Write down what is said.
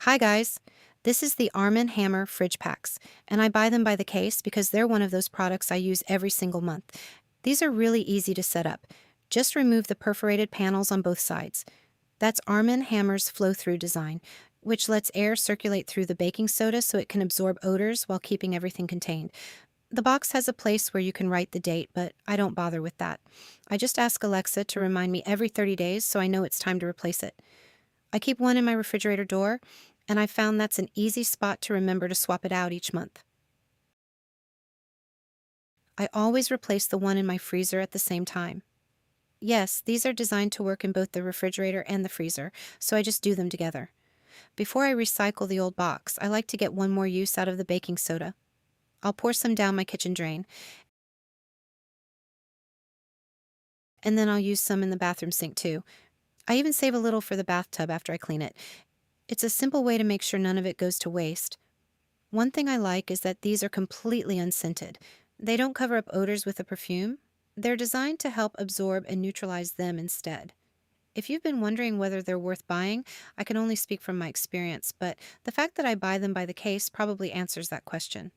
Hi guys, this is the Arm& Hammer fridge packs, and I buy them by the case because they're one of those products I use every single month. These are really easy to set up. Just remove the perforated panels on both sides. That's Arm& Hammer's Flo-Thru design, which lets air circulate through the baking soda so it can absorb odors while keeping everything contained. The box has a place where you can write the date, but I don't bother with that. I just ask Alexa to remind me every 30 days so I know it's time to replace it. I keep one in my refrigerator door, and I found that's an easy spot to remember to swap it out each month. I always replace the one in my freezer at the same time. Yes, these are designed to work in both the refrigerator and the freezer, so I just do them together. Before I recycle the old box, I like to get one more use out of the baking soda. I'll pour some down my kitchen drain, and then I'll use some in the bathroom sink too. I even save a little for the bathtub after I clean it. It's a simple way to make sure none of it goes to waste. One thing I like is that these are completely unscented. They don't cover up odors with a perfume. They're designed to help absorb and neutralize them instead. If you've been wondering whether they're worth buying, I can only speak from my experience, but the fact that I buy them by the case probably answers that question.